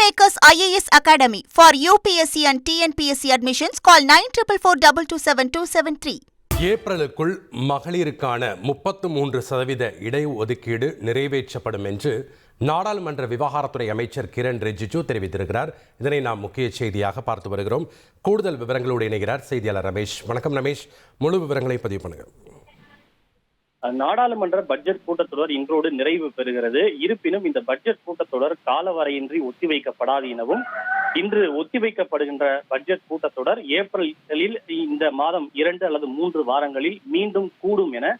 Kingmakers IAS Academy for UPSC and TNPSC admissions. Call 9442272273. ஏப்ரலுக்குள் மகளிருக்கான 33% இடஒதுக்கீடு நிறைவேற்றப்படும் என்று நாடாளுமன்ற விவகாரத்துறை அமைச்சர் கிரண் ரிஜிஜு தெரிவித்திருக்கிறார். இதனை நாம் முக்கிய செய்தியாக பார்த்து வருகிறோம். கூடுதல் விவரங்களோடு இணைகிறார் செய்தியாளர் ரமேஷ். வணக்கம் ரமேஷ், முழு விவரங்களை பதிவு பண்ணுங்க. நாடாளுமன்ற பட்ஜெட் கூட்டத்தொடர் இன்றோடு நிறைவு பெறுகிறது. இருப்பினும் இந்த பட்ஜெட் கூட்டத்தொடர் காலவரையின்றி ஒத்திவைக்கப்படாது எனவும் இன்று ஒத்திவைக்கப்படுகின்ற பட்ஜெட் கூட்டத்தொடர் ஏப்ரலில் இந்த மாதம் 2 அல்லது 3 வாரங்களில் மீண்டும் கூடும் என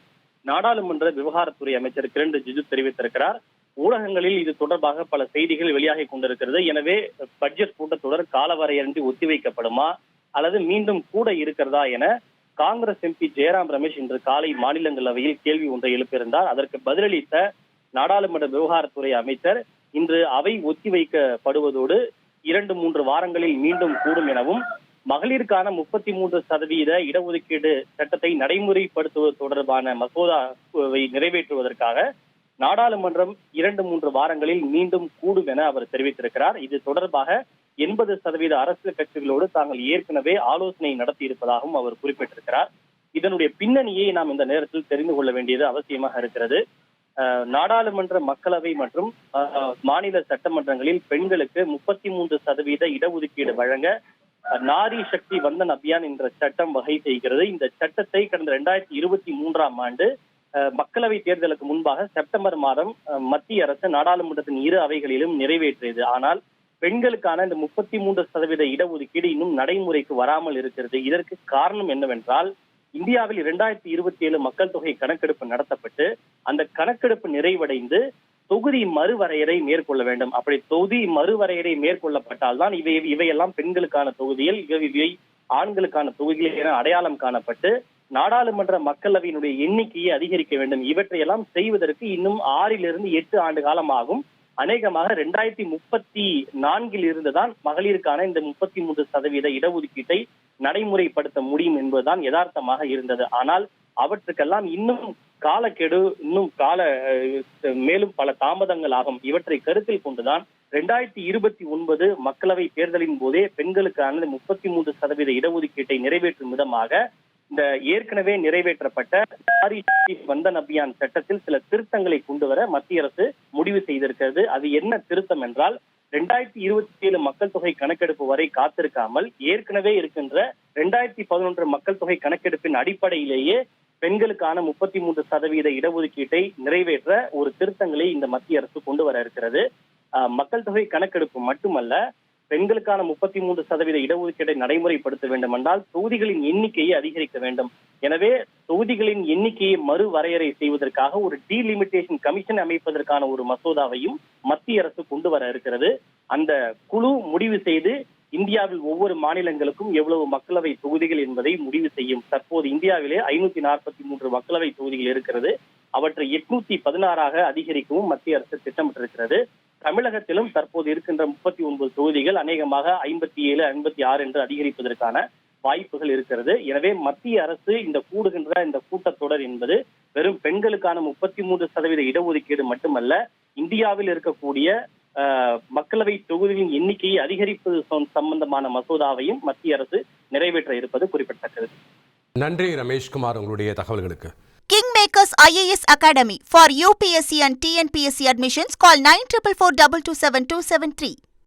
நாடாளுமன்ற விவகாரத்துறை அமைச்சர் கிரண் ரிஜிஜு தெரிவித்திருக்கிறார். ஊடகங்களில் இது தொடர்பாக பல செய்திகள் வெளியாகி கொண்டிருக்கிறது. எனவே பட்ஜெட் கூட்டத்தொடர் காலவரையின்றி ஒத்திவைக்கப்படுமா அல்லது மீண்டும் கூட இருக்கிறதா என காங்கிரஸ் எம்பி ஜெயராம் ரமேஷ் இன்று காலை மாநிலங்களவையில் கேள்வி ஒன்றை எழுப்பியிருந்தார். அதற்கு பதிலளித்த நாடாளுமன்ற விவகாரத்துறை அமைச்சர் இன்று அவை ஒத்திவைக்கப்படுவதோடு 2-3 வாரங்களில் மீண்டும் கூடும் எனவும் மகளிருக்கான 33% இடஒதுக்கீடு சட்டத்தை நடைமுறைப்படுத்துவது தொடர்பான மசோதாவை நிறைவேற்றுவதற்காக நாடாளுமன்றம் 2-3 வாரங்களில் மீண்டும் கூடும் என அவர் தெரிவித்திருக்கிறார். இது தொடர்பாக 80% அரசியல் கட்சிகளோடு தாங்கள் ஏற்கனவே ஆலோசனை நடத்தி இருப்பதாகவும் அவர் குறிப்பிட்டிருக்கிறார். இதனுடைய பின்னணியை நாம் இந்த நேரத்தில் தெரிந்து கொள்ள வேண்டியது அவசியமாக இருக்கிறது. நாடாளுமன்ற, மக்களவை மற்றும் மாநில சட்டமன்றங்களில் பெண்களுக்கு 33% இடஒதுக்கீடு வழங்க நாரி சக்தி வந்தன் அபியான் என்ற சட்டம் வகை செய்கிறது. இந்த சட்டத்தை கடந்த 2023ஆம் ஆண்டு மக்களவை தேர்தலுக்கு முன்பாக செப்டம்பர் மாதம் மத்திய அரசு நாடாளுமன்றத்தின் 2 அவைகளிலும் நிறைவேற்றியது. ஆனால் பெண்களுக்கான இந்த 33% இடஒதுக்கீடு இன்னும் நடைமுறைக்கு வராமல் இருக்கிறது. இதற்கு காரணம் என்னவென்றால், இந்தியாவில் 2027 மக்கள் தொகை கணக்கெடுப்பு நடத்தப்பட்டு அந்த கணக்கெடுப்பு நிறைவடைந்து தொகுதி மறுவரையறை மேற்கொள்ள வேண்டும். அப்படி தொகுதி மறுவரையறை மேற்கொள்ளப்பட்டால் தான் இவையெல்லாம் பெண்களுக்கான தொகுதிகள், இவை ஆண்களுக்கான தொகுதிகள் என அடையாளம் காணப்பட்டு நாடாளுமன்ற மக்களவையினுடைய எண்ணிக்கையை அதிகரிக்க வேண்டும். இவற்றையெல்லாம் செய்வதற்கு இன்னும் 6 to 8 ஆண்டு காலம் ஆகும். அநேகமாக 2034 இருந்துதான் மகளிருக்கான இந்த 33% இடஒதுக்கீட்டை நடைமுறைப்படுத்த முடியும் என்பதுதான் யதார்த்தமாக இருந்தது. ஆனால் அவற்றுக்கெல்லாம் இன்னும் காலக்கெடு, மேலும் பல தாமதங்கள் ஆகும். இவற்றை கருத்தில் கொண்டுதான் 2029 மக்களவை தேர்தலின் போதே பெண்களுக்கான 33% இடஒதுக்கீட்டை நிறைவேற்றும் விதமாக இந்த ஏற்கனவே நிறைவேற்றப்பட்ட வந்தன் அபியான் சட்டத்தில் சில திருத்தங்களை கொண்டு வர மத்திய அரசு முடிவு செய்திருக்கிறது. அது என்ன திருத்தம் என்றால், 2027 மக்கள் தொகை கணக்கெடுப்பு வரை காத்திருக்காமல் ஏற்கனவே இருக்கின்ற 2011 மக்கள் தொகை கணக்கெடுப்பின் அடிப்படையிலேயே பெண்களுக்கான 33% இடஒதுக்கீட்டை நிறைவேற்ற ஒரு திருத்தங்களை இந்த மத்திய அரசு கொண்டு வர இருக்கிறது. மக்கள் தொகை கணக்கெடுப்பு மட்டுமல்ல, பெண்களுக்கான 33% இடஒதுக்கீட்டை நடைமுறைப்படுத்த வேண்டும் என்றால் தொகுதிகளின் எண்ணிக்கையை அதிகரிக்க வேண்டும். எனவே தொகுதிகளின் எண்ணிக்கையை மறுவரையறை செய்வதற்காக ஒரு டீலிமிட்டேஷன் கமிஷன் அமைப்பதற்கான ஒரு மசோதாவையும் மத்திய அரசு கொண்டு வர இருக்கிறது. அந்த குழு முடிவு செய்து இந்தியாவில் ஒவ்வொரு மாநிலங்களுக்கும் எவ்வளவு மக்களவை தொகுதிகள் என்பதை முடிவு செய்யும். தற்போது இந்தியாவிலே 543 மக்களவை தொகுதிகள் இருக்கிறது. அவற்றை 816 அதிகரிக்கவும் மத்திய அரசு திட்டமிட்டிருக்கிறது. தமிழகத்திலும் தற்போது இருக்கின்ற 39 தொகுதிகள் அநேகமாக 57, 56 என்று அதிகரிப்பதற்கான வாய்ப்புகள் இருக்கிறது. எனவே மத்திய அரசு இந்த கூட்டத்தொடர் என்பது வெறும் பெண்களுக்கான 33% இடஒதுக்கீடு மட்டுமல்ல, இந்தியாவில் இருக்கக்கூடிய மக்களவை தொகுதிகளின் எண்ணிக்கையை அதிகரிப்பது சம்பந்தமான மசோதாவையும் மத்திய அரசு நிறைவேற்ற இருப்பது குறிப்பிடத்தக்கது. நன்றி ரமேஷ்குமார், உங்களுடைய தகவல்களுக்கு. Kingmakers IAS Academy for UPSC and TNPSC admissions. Call 9442272273.